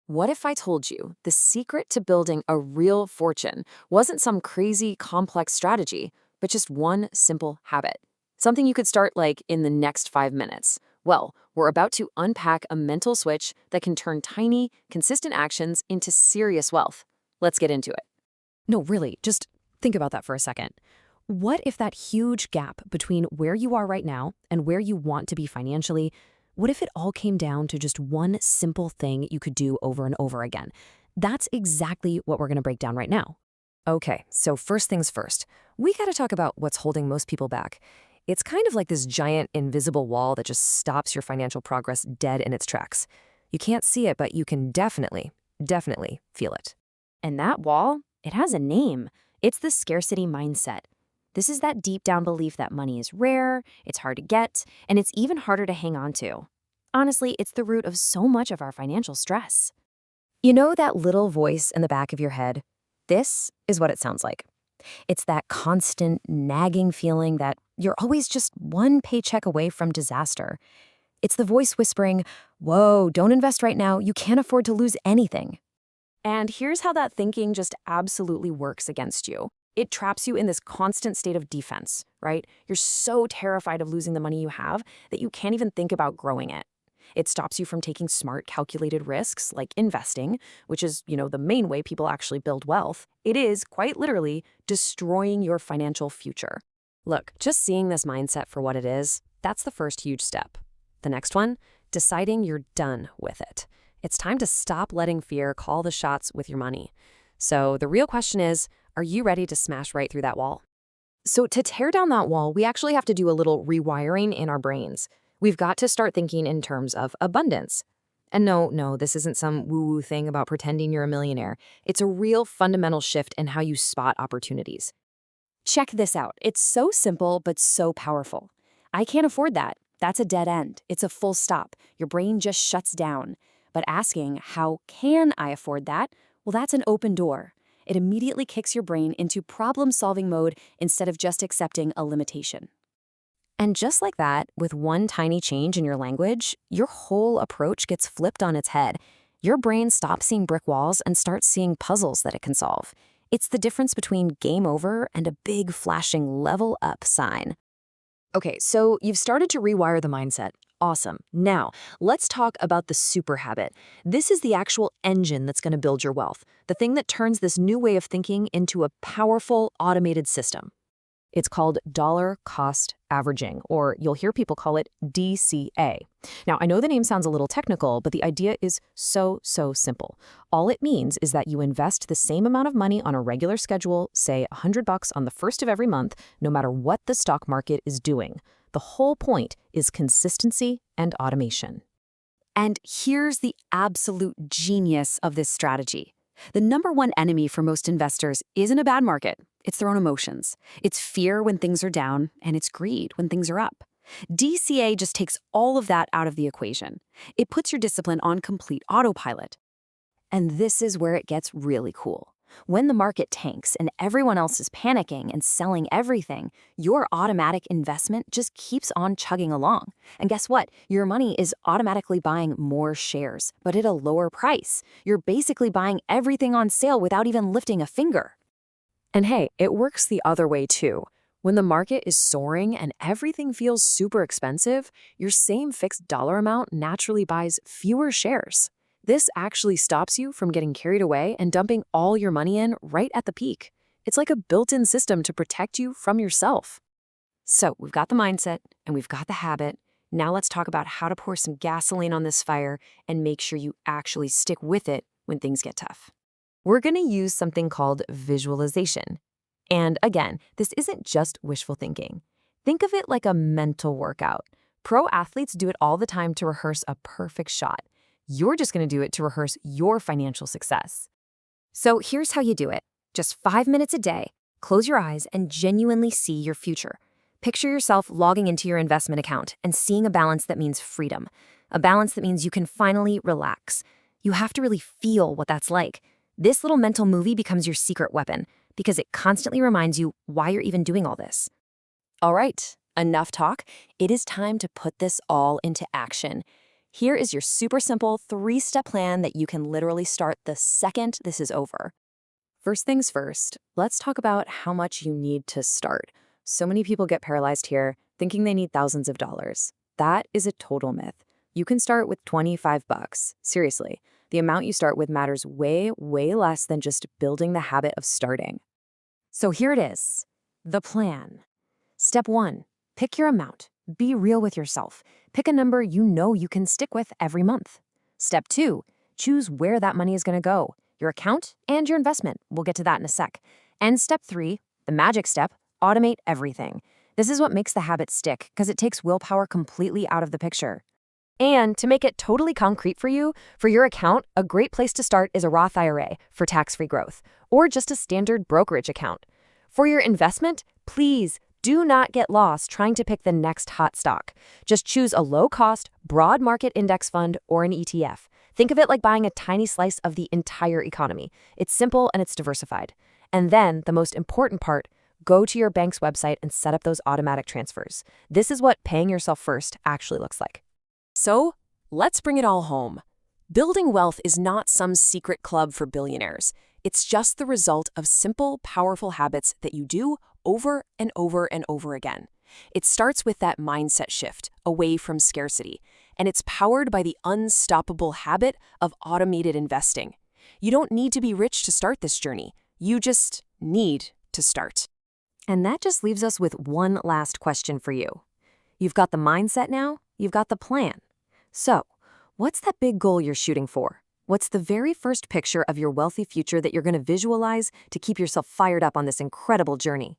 What if I told you the secret to building a real fortune wasn't some crazy, complex strategy, but just one simple habit? Something you could start like in the next 5 minutes. Well, we're about to unpack a mental switch that can turn tiny, consistent actions into serious wealth. Let's get into it. No, really, just think about that for a second. What if that huge gap between where you are right now and where you want to be financially, what if it all came down to just one simple thing you could do over and over again? That's exactly what we're going to break down right now. Okay, so first things first, we got to talk about what's holding most people back. It's kind of like this giant invisible wall that just stops your financial progress dead in its tracks. You can't see it, but you can definitely feel it. And that wall, it has a name. It's the scarcity mindset. This is that deep down belief that money is rare, it's hard to get, and it's even harder to hang on to. Honestly, it's the root of so much of our financial stress. You know that little voice in the back of your head? This is what it sounds like. It's that constant nagging feeling that you're always just one paycheck away from disaster. It's the voice whispering, "Whoa, don't invest right now. You can't afford to lose anything." And here's how that thinking just absolutely works against you. It traps you in this constant state of defense, right? You're so terrified of losing the money you have that you can't even think about growing it. It stops you from taking smart, calculated risks like investing, which is, the main way people actually build wealth. It is, quite literally, destroying your financial future. Look, just seeing this mindset for what it is, that's the first huge step. The next one, deciding you're done with it. It's time to stop letting fear call the shots with your money. So the real question is, are you ready to smash right through that wall? So to tear down that wall, we actually have to do a little rewiring in our brains. We've got to start thinking in terms of abundance. And no, this isn't some woo-woo thing about pretending you're a millionaire. It's a real fundamental shift in how you spot opportunities. Check this out. It's so simple, but so powerful. I can't afford that. That's a dead end. It's a full stop. Your brain just shuts down. But asking, how can I afford that? Well, that's an open door. It immediately kicks your brain into problem-solving mode instead of just accepting a limitation. And just like that, with one tiny change in your language, your whole approach gets flipped on its head. Your brain stops seeing brick walls and starts seeing puzzles that it can solve. It's the difference between game over and a big flashing level up sign. Okay, so you've started to rewire the mindset. Awesome. Now, let's talk about the super habit. This is the actual engine that's going to build your wealth, the thing that turns this new way of thinking into a powerful automated system. It's called dollar cost averaging, or you'll hear people call it DCA. Now, I know the name sounds a little technical, but the idea is so simple. All it means is that you invest the same amount of money on a regular schedule, say $100 on the first of every month, no matter what the stock market is doing. The whole point is consistency and automation. And here's the absolute genius of this strategy. The number one enemy for most investors isn't a bad market. It's their own emotions. It's fear when things are down, and it's greed when things are up. DCA just takes all of that out of the equation. It puts your discipline on complete autopilot. And this is where it gets really cool. When the market tanks and everyone else is panicking and selling everything, your automatic investment just keeps on chugging along. And guess what? Your money is automatically buying more shares, but at a lower price. You're basically buying everything on sale without even lifting a finger. And hey, it works the other way too. When the market is soaring and everything feels super expensive, your same fixed dollar amount naturally buys fewer shares. This actually stops you from getting carried away and dumping all your money in right at the peak. It's like a built-in system to protect you from yourself. So we've got the mindset and we've got the habit. Now let's talk about how to pour some gasoline on this fire and make sure you actually stick with it when things get tough. We're going to use something called visualization. And again, this isn't just wishful thinking. Think of it like a mental workout. Pro athletes do it all the time to rehearse a perfect shot. You're just going to do it to rehearse your financial success. So here's how you do it. Just 5 minutes a day, close your eyes and genuinely see your future. Picture yourself logging into your investment account and seeing a balance that means freedom, a balance that means you can finally relax. You have to really feel what that's like. This little mental movie becomes your secret weapon because it constantly reminds you why you're even doing all this. All right, enough talk. It is time to put this all into action. Here is your super simple 3-step plan that you can literally start the second this is over. First things first, let's talk about how much you need to start. So many people get paralyzed here, thinking they need thousands of dollars. That is a total myth. You can start with $25. Seriously, the amount you start with matters way, way less than just building the habit of starting. So here it is, the plan. Step 1, pick your amount. Be real with yourself. Pick a number you know you can stick with every month. Step 2, choose where that money is going to go. Your account and your investment. We'll get to that in a sec. And step 3, the magic step, automate everything. This is what makes the habit stick because it takes willpower completely out of the picture. And to make it totally concrete for you, for your account, a great place to start is a Roth IRA for tax-free growth, or just a standard brokerage account. For your investment, please do not get lost trying to pick the next hot stock. Just choose a low-cost, broad market index fund or an ETF. Think of it like buying a tiny slice of the entire economy. It's simple and it's diversified. And then, the most important part, go to your bank's website and set up those automatic transfers. This is what paying yourself first actually looks like. So, let's bring it all home. Building wealth is not some secret club for billionaires. It's just the result of simple, powerful habits that you do over and over and over again. It starts with that mindset shift away from scarcity, and it's powered by the unstoppable habit of automated investing. You don't need to be rich to start this journey. You just need to start. And that just leaves us with one last question for you. You've got the mindset now, you've got the plan. So, what's that big goal you're shooting for? What's the very first picture of your wealthy future that you're going to visualize to keep yourself fired up on this incredible journey?